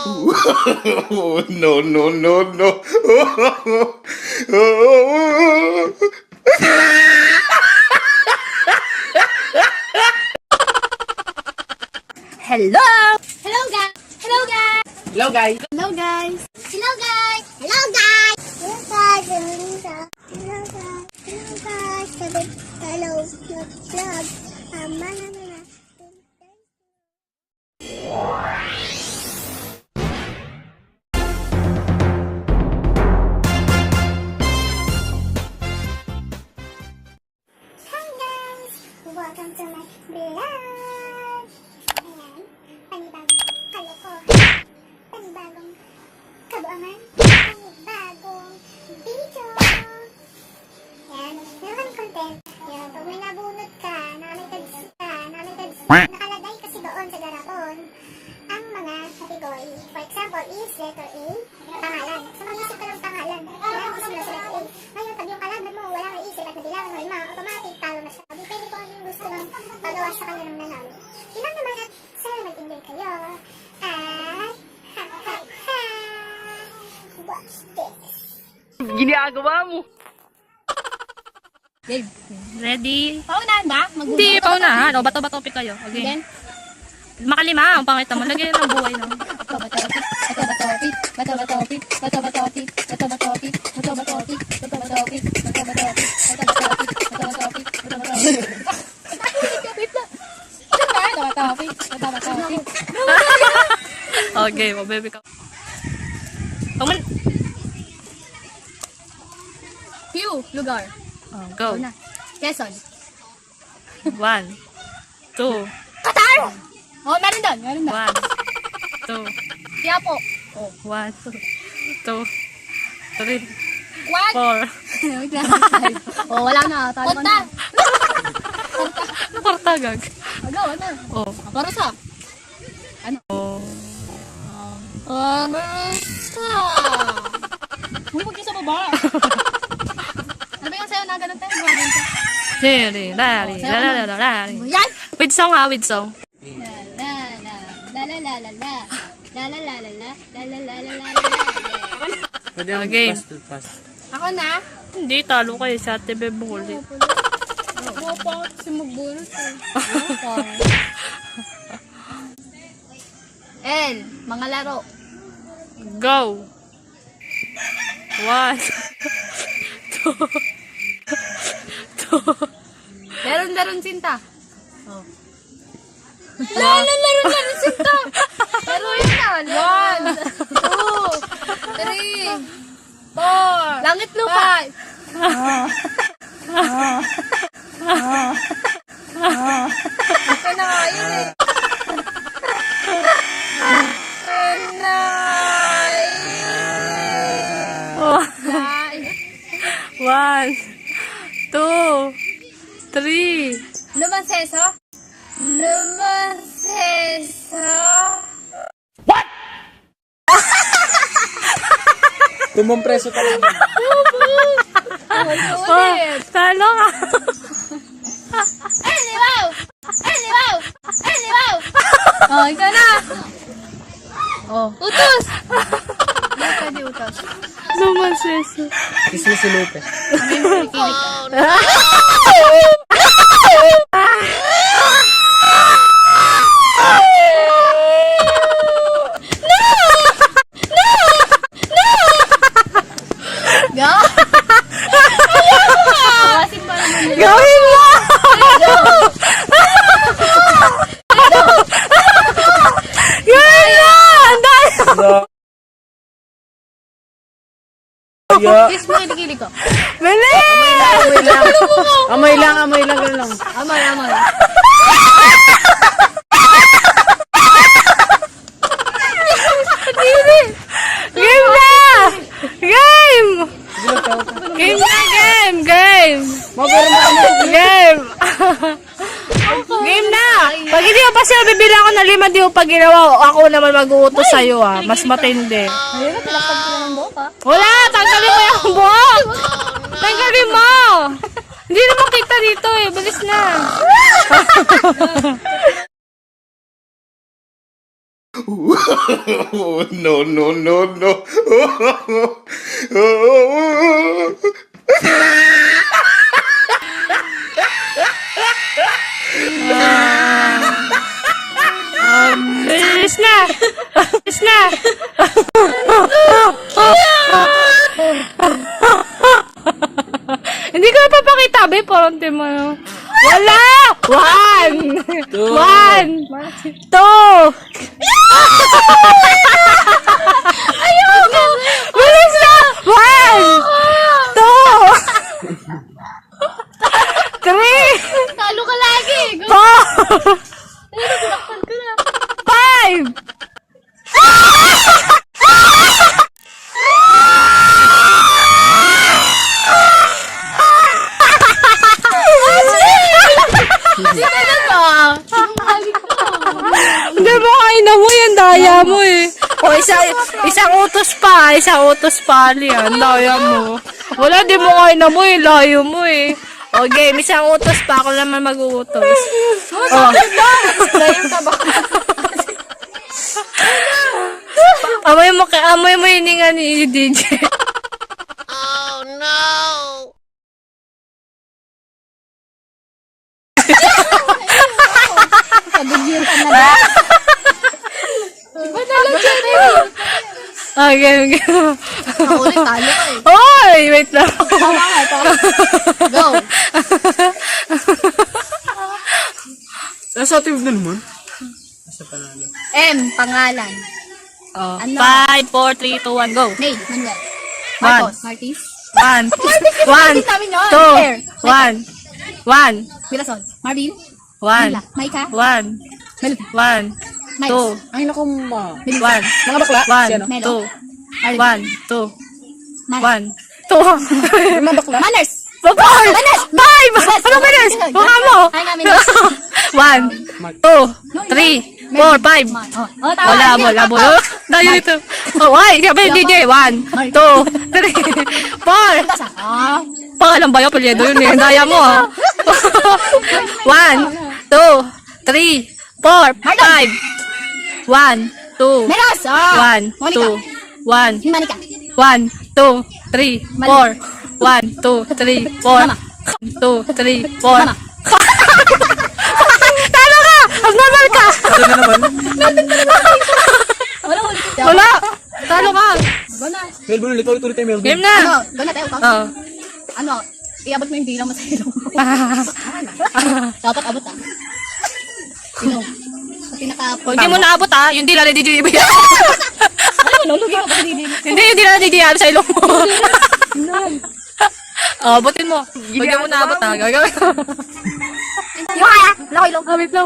No, no, no, no. Hello! Hello guys! Hello guys! Hello guys! Hello guys! Hello guys! Hello guys! Hello guys! Hello guys! Hello guys! Hello guys! Sabi, hello vlog. Mana. Hi guys! Welcome to my vlog! Ayan, panibagong kalokohan, panibagong kabuangan, panibagong video. Yan, meron content. Yan, pag may nabunot ka, nakalagay kasi doon sa garapon, ang mga kategory. For example, is letter A, pangalan. So, mag-isip ka ng pangalan. Yan, gusto mo na sa letter A. Ngayon, pag yung kalaban mo, wala may isip at nabilangan mo, lima, automatic, talo na siya. Depende po ano yung gusto ng pagawa sa kanya ng nanalo. Yun lang naman at sana mag-enjoy kayo. At, watch this. Ginagawa mo! Babe, Ready? paunahan ba? Hindi, paunahan. O, bato-bato pick kayo. Okay. Then, Makalima, ang pangit naman. Lagyan ng buhay no? Okay, baby ka. Pew, lugar. Oh, go. Una. Quezon. 1, 2, 1, Qatar! Oh, meron doon. 2, Quiapo. 1, 2, 3, What? 4. Wait lang. Oh, wala na. Talo ka na. Nakartagag. Ano? Oh. Parusa. Oh. Parusa. Huwag ka sa baba. Ano ba yung sayo na ganun tayo? Lari, lari, lari, lari. Yan! With song ha, with song. Pwede ang Okay. fast. Ako na? Hindi, talo kayo sa ate bebe ulit. Oo pa, kasi magbunot eh. L, mga laro. Go! 1, 2, Laron sinta. Oh. Laron sinta! Laro yun na. 1, 2, 3, 4. Langit lupa. 5. Ito na nga yun eh. oh. 1, 2, 3. Lumanseso? Tumong preso ka lang. Oh, talo ka. Liwaw! Oh, ikaw na! Oh. Utos! Hindi pwede utos. Naman seso. Kisli si Lupe. Go! Awasin pa naman nila. Gawin mo! Gawin mo! Ang dami! Kiss mo yung kilig ko. Bili! Amoy lang, ganun lang. Amoy. Game na! Game! Game! Game na! Pag hindi mo pa sila bibili ako na 5, di mo pa ginawa, ako naman mag-uutos sa'yo mas matindi. Ayun, tinakpan ko lang ng buhok ha. Wala! Tanggalin mo yung buhok! Tanggalin mo! Hindi na makita dito bilis na! No, no, no, no. Bilis na! Bilis na! Hindi ko napapakita, be. Parang mo. Wala! 1! 1! 2! Ayoko! Bilis na! 1! 2! 3! Talo ka lagi. Go. 4! 5! Hindi mo kain mo yan, daya mo eh. O, isang utos pa, Ali, ang daya mo. Wala, di mo kain mo eh, layo mo eh. O, game, isang utos pa, ako naman mag-uutos. O. Amoy mo hininga ni DJ. Okay. Ako ulit, talo ka eh. Oy, wait lang. Go. Nasa team na naman. M, pangalan. Oh, Ano? 5, 4, 3, 2, 1, go. Name, Manuel. One. Marcos, Martis. 1, 1, namin yun. 2, 1, 1, Mirason, Marvin. 1, Mila, Maika. 1, Melody. 1, Miles. 2, Ay, naku, ma. 1, Mga bakla. 1, Melo. 2, 1, 2, Man. 1, 2. Mga bakla. Manners. Babay! 5! Ano Manas? Baka mo! Ay, namin yun. 1, 2, 3, 4, 5. Oh, tama. Wala. Dayo ito. Oh, ay, sabi DJ. 1, 2, 3, 4. Ah, Pangalan ba yung palyedo yun eh? Daya mo ah. 1, 2, 3, 4, 5. 1, 2, Meros. Ah. 1, Monica. 2, 1, Himanika. 1, 2, 3, 4. 1, 2, 3, 4. 2, 3, 4. Mama. Talo ka! Abnormal ka! Ito na naman. Wala ulit. Wala! Talo ka! Go na. Melbourne, ulit tayo Melbourne. Game na! Ano? Go na tayo. Oo. Ano? Iabot mo yung bilang mo sa ilong mo. Dapat abot ah. Ilong. Sa pinaka... Kung hindi mo naabot ah, yung dila na DJ iba yan. Ano? Lugi mo kasi hindi. Hindi, yung dila na DJ sa ilong mo. Abutin mo. Kung hindi mo naabot ah, gagawin mo. Yung kaya. Wala ko ilong. Wait lang.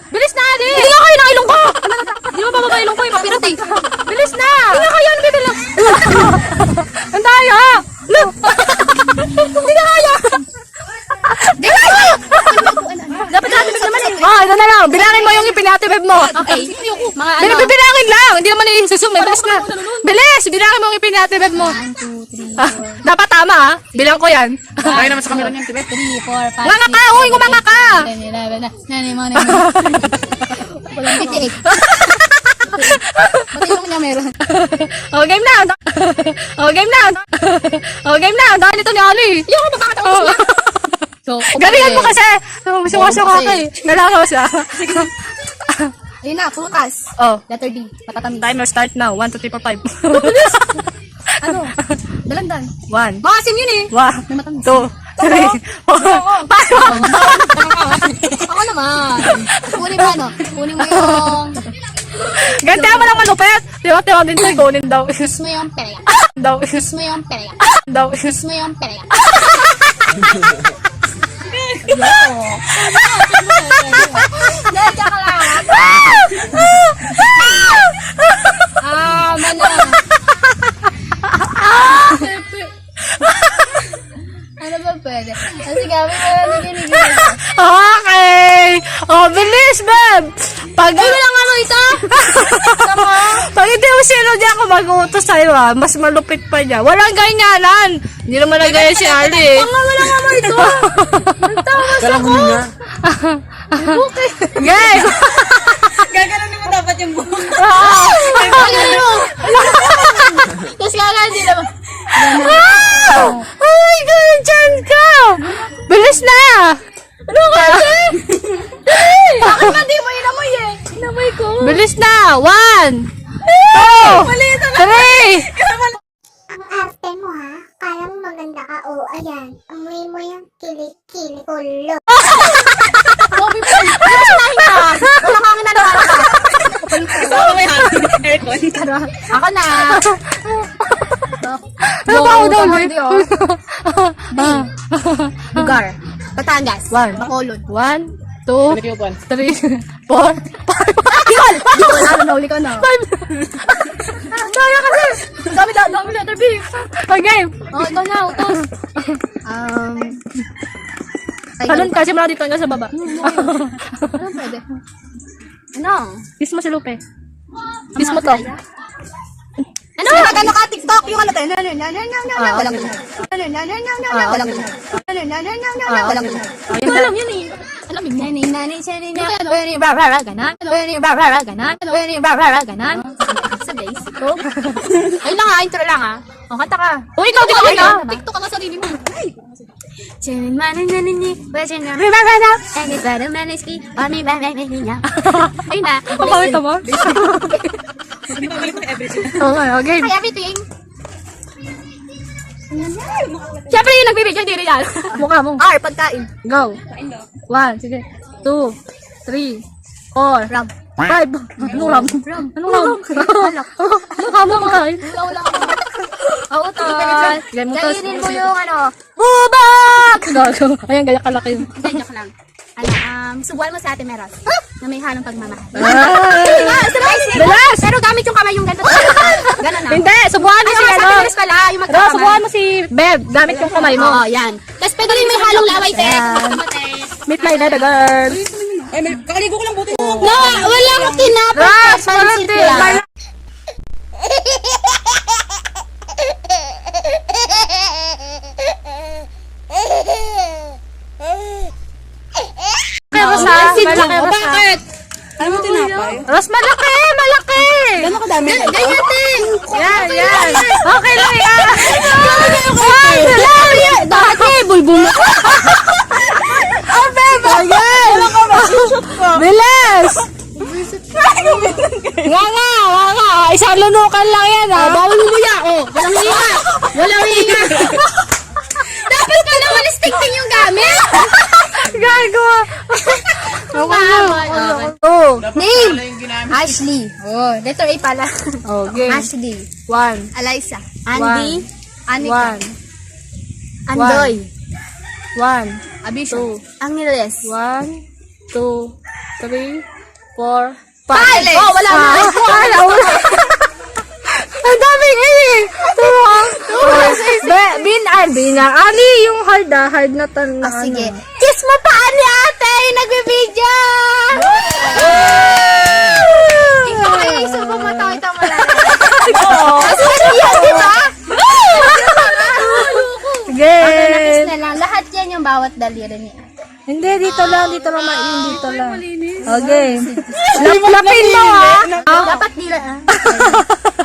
Bilis na, Ali! Hindi nga kayo ng ilong ko! Hindi mo bababa ilong ko eh. Papirot eh. Bilis na! Hindi nga kayo, bebe lang. Ang daya! Look! Hindi nga kaya! Di kaya! Dapat natin naman eh. Oh, ito na lang. Bilangin mo yung ipinatibib mo. Okay. Mga ano? Bilangin lang. Hindi naman i-susum. Bilis na. Bilis! Bilangin mo yung ipinatibib mo. 1, 2, 3, Ah, dapat tama ah. Bilang ko yan. Ay naman sa camera niyan, tibe. 3, 4, 5, Nganga ka! Uy, ngumanga ka! 10, 11, 12, 13, 14, 15, 18. Pati yung niya meron. Oh, game na! Game na! Dahil ito ni Ali. Yung bakit ako siya? So, Galingan mo kasi. Sumasok ka eh. Nalakaw siya. Ayun na, prutas. Oh. Letter D. Patatamis. Timer start now. 1, 2, 3, 4, 5. Ano? Dalandan. 1, Makasim yun eh. 1, May matamis. 2, 3, 4, 5. Ako naman. Kunin mo ano? Kunin mo yung... Ganda mo lang malupet. Tiwa din sa'yo. Kunin daw. Kiss mo yung perya. Daw. Kiss mo yung perya. Daw. Kiss mo yung perya. Nandiyan ka lang. Mana. Ano ba pwede? Kasi gawin mo na naginig. Okay. Oh, bilis, babe. Pag... Ano lang ano ito? Pag hindi mo sino di ako mag-uutos sa'yo ah, mas malupit pa niya. Walang ganyanan. Hindi naman na ganyan si Ali. Wala nga mo ito. Kala mo niya. Okay. Guys. Gaganon naman Bilis na! 1, 2, 3! Ang arte mo ha, kala mo maganda ka, oh ayan, amoy mo yung kilikili ulo. Ako na. Ano ba ako daw? Lugar. Batangas. 1, Bacolod. 1, 2, 3, 4, 5. Bicol. Ano na, uli ka na. Daya kasi! Dami letter B. Okay. Oh, ikaw na, utos. Talon ka, simula dito hanggang sa baba. Ano pwede? Ano? Kiss mo si Lupe. Kiss mo to. Ano? Ano ka, TikTok? Yung ano tayo? Walang ganun. Walang ganun. Walang ganun. Ayun na. Alam yun eh. Alam yun. Nani, sari, na. Ganan. Ganan. Sa base. Ayun lang ha, intro lang ha. O, kanta ka. Uy, ikaw, di ka kaya. TikTok ka nga sarili mo. Ayun na. Papawit mo? Okay, okay. Hi, everything. Siyempre yung nagbibidyo, hindi rin yan. Mukha mo. R, pagkain. Go. 1, sige. 2, 3, 4, Ram. 5. Anong ram? Anong ram? Mukha mo makain. Wala. Oo, to. Gaya mo to. Kainin mo yung ano. Bubak! Gago. Ayan, gaya kalaki yun. Hindi, joke lang. Subuan mo sa Ate Meros. Na may halong pagmamahal. Bilas! Pero gamit yung kamay yung ganito. Ganon na. Hindi, subuhan mo si Sa ano. Ate Meros pala, yung Ro, magkakamay. subuhan mo si Beb. Gamit yung kamay mo. Oo, yan. Tapos pwede rin may halong laway, te. Meet my little girl. No, walang tinapos. Ras, walang din. Ras, malaki, Ras. Bakit? Ano mo tinapay? Ras, malaki, malaki. Gano'n kadami? Ganyan din. Yan, yan. Okay lang yan. Ay, dalaw. Dati, bulbul mo. Oh, Beb. Ayan. Bilis. Nga. Isang lunukan lang yan, ha. Bawal mo muya, oh. Walang hinga. Walang hinga. Dapat ka naman sting yung gamit. Gago. Oh, name. Ashley. Oh, letter A pala. Okay. Ashley. 1, Eliza. Andy. 1, Anika. Andoy. 1, Abisho. Angeles. 1, 2, 3, 4, 5. Oh, wala na. Wala. Ang daming eh. Binang. Ali, yung hard na tan na Sige. ano. Kiss mo pa ni ate. Nagbibidyo. Ikaw ay subo mo to. Ito mo lang. Yan, di ba? Sige. Kiss na lang. Lahat yan yung bawat daliri niya. Hindi, dito lang dito lang. Okay. Lapin mo, ha? Dapat nila.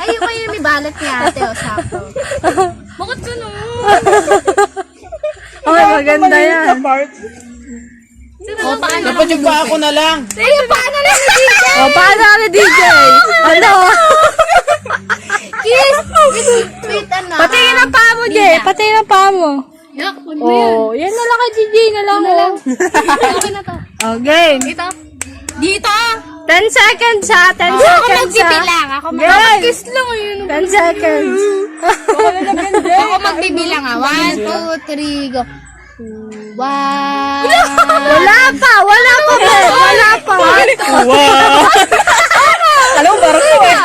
Ay, yung kayo may balat niya ate. O, sakto. Bakit ganun? Okay, maganda yan. O, paano? Dapat yung pa ako na lang. Ay, paano lang ni DJ? O, paano ni DJ? Ano? Kiss! Wait, ano? Patingin ang paa mo, Jay. Patingin ang paa mo. Yak, Oh, yan na lang kay DJ na lang. Okay na to. Okay. Dito? Dito? 10 seconds, ha? 10 Ako seconds, ha? magbibilang. Ako Game. kiss lang yun. 10 seconds. Ako magbibilang ah. 1, 2, 3, go. 1. Wala pa, Ben. Wala pa. Alam mo, parang ko eh.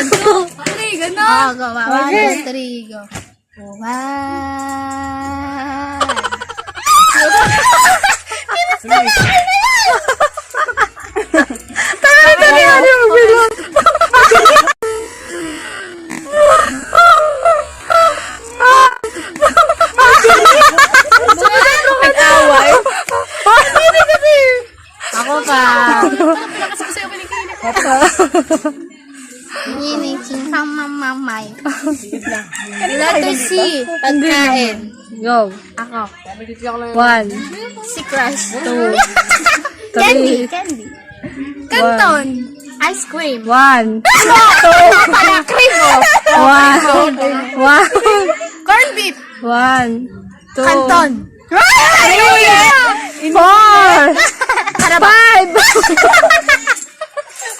1, 2, 3, gano'n. Go. 1, 2, 3, go. 1. Tari, ano yung bilang? Nag-away. Ako pa. Hiniching mamamay. Letter C. Pagkain. Go. Ako. 1, Si Crush. 2, Candy. 3, Candy. Canton. Ice cream. 1, 2, Pala, cream mo. 1, 1, Corn beef. 1, 2, Canton. 4, 5,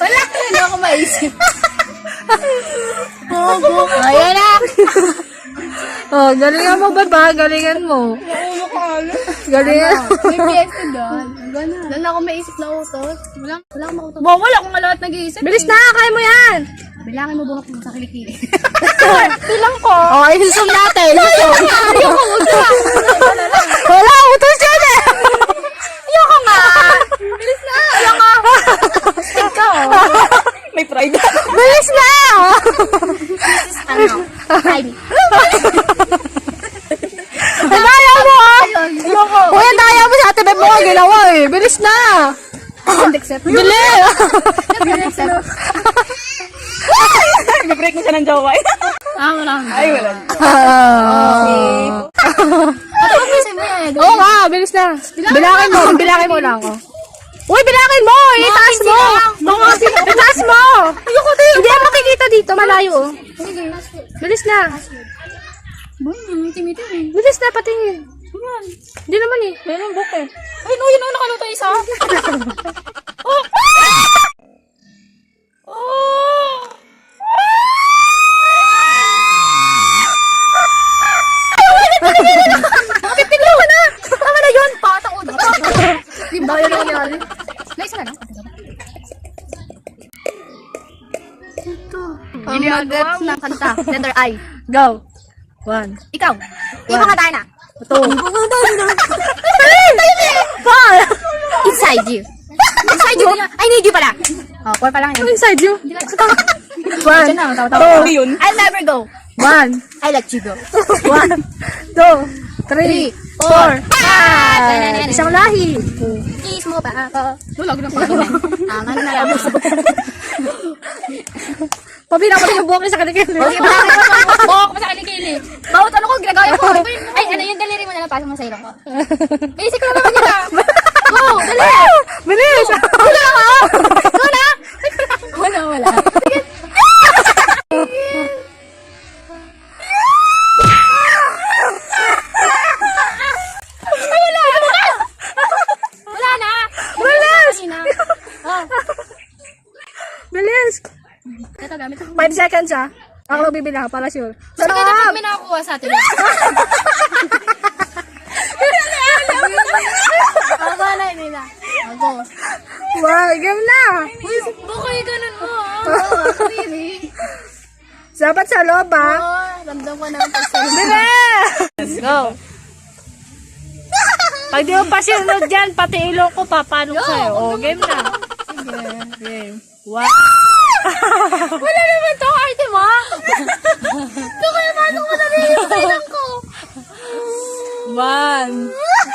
Wala. Hindi ako maisip. Ayan na. oh, galingan mo ba? Galingan mo. Galingan. May piyesta doon. Wala ako maisip na utos. Wala akong mautos. Wala akong lahat nag-iisip. Bilis na, kaya mo yan. Bilangin mo buhok mo sa kilikili. Bilang ko. Oh, isusum natin. Ayoko utos. Wala, utos yan eh. Ayoko nga. Bilis na. Ayoko. Ikaw. May pride. Bilis na. Ano? Time. Ang daya mo ah. Uy, ang daya mo sa ate Beb mo ang ginawa eh. Bilis na. Accept. Bilis. Accept. Nag-break mo siya ng jowa. Wala. Ay, wala. Ano ba kasi mo yan? Oo nga, bilis na. Bilangin mo lang ako. Uy, bilangin mo! Itaas mo! Itaas mo! Ayoko din! Hindi ako makikita dito, malayo oh. Bilis na. Bilis na, patingin. Hindi naman eh. Meron book eh. Ay, no, yun ang nakaluto isa. Pipiglaw ka na! Tama na yun! Patang ulo. Di ba yun ang nangyari? Nice na lang. Ginagawa Pamagat ng kanta. Letter I. Go. 1. Ikaw. Ikaw nga tayo na. 2. 4. Inside you. Inside you. I need you pala. Oh, 4 pa lang Ano yun. inside you? 1. Hindi yun. I'll never go. 1. I let you go. 1, 2, 3, 4, 5. Isang lahi. Kiss mo pa ako. Wala ko na pa. Tama na lang. Pabira ko rin yung buhok niya sa kalikili. Okay, bakit mo buhok mo sa kilikili? Bawat ano ko, ginagawa ko. Ay, ano yung daliri mo na napasok mo sa ilong ko. Basic lang naman yun ah. Go, dali. Bilis! Wala ka. Wala. Wala. Wala na. Bilis! Oh, Bilis! ito gamit ko. 5 seconds ah. Ako magbibilang para sure. Saan ka na pag may nakakuha sa atin? Ako na, hindi na. Ako. Wow, game na! Bukay ganun mo ah. Really? Dapat sa loob ah. Ramdam ko na ang pagsalit. Bilis! Go! Pag di mo pa sinunod dyan, pati ilong ko papalo sa'yo. O, game na. Sige, game. Wow! Wala naman to, arte mo. Ito kaya paano ko narinig yung kailang ko. 1.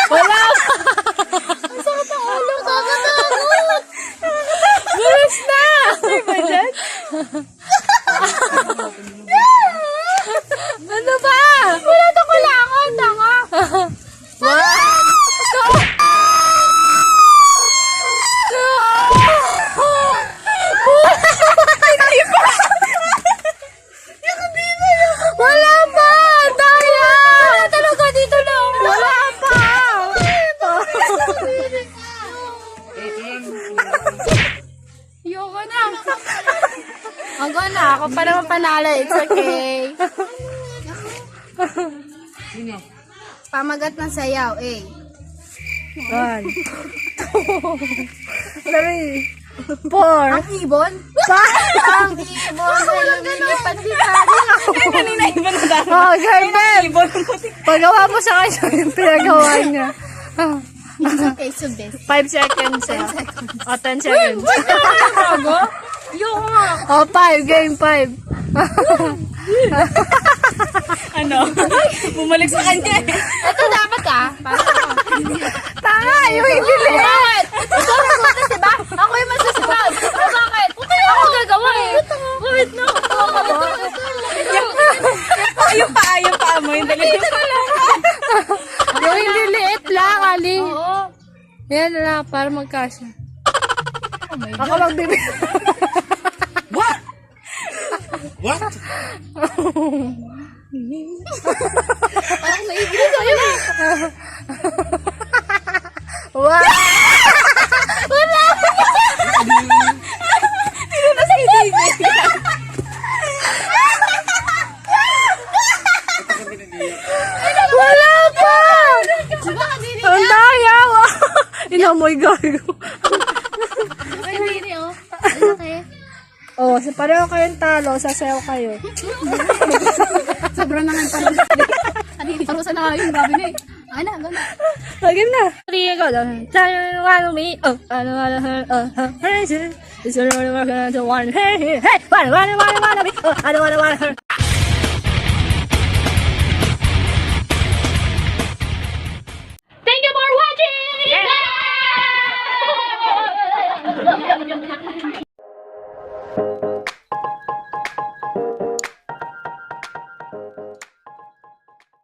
Wala! Ang sakit ang ulo, kakatakot. Bilis na! Ay ba dyan? Ano ba? Wala to kulangan, tanga. 1, 2, wala pa! Daya! Wala talaga dito lang. Wala pa! Yoko na. Ako na, ako pa naman panalo. It's okay. Pamagat ng sayaw, eh. 1, 2, 3, 4, Ang ibon? Ang ibon na lumilipad di Kanina iba na dami. Oh, girlfriend! Ibon mo. Pagawa mo sa kanya yung pinagawa niya. It's okay, so best. 5 seconds ah. O, 10 seconds. Bago? Yung nga. O, 5. Game 5. Ano? Bumalik sa kanya. Ito dapat ah. Para Tanga! Yung hindi bakit? Ikaw nagutas, diba? Ako yung masusunod. Pero bakit? Ako gagawa eh. Bakit no? Yung paa mo. Yung dali. yung hindi liit lang, Ali. Oo. Yan na, para magkasya. Ako magbibigay. What? What? Parang naibigan sa'yo na. Wow! Wala pa! Ang daya! Inamoy gago. Ay, hindi, oh. Ano kayo? Oh, so pareho kayong talo, sasayaw kayo. Sobrang nangan pa rin. Hindi, parusa na nga yun. Grabe na eh. Ana, gano'n. Game na. Three, go. One me. Oh, I don't wanna hurt. It's only working to one. Hey, hey, hey. Wanna me. Oh, I don't wanna hurt. Thank you for watching!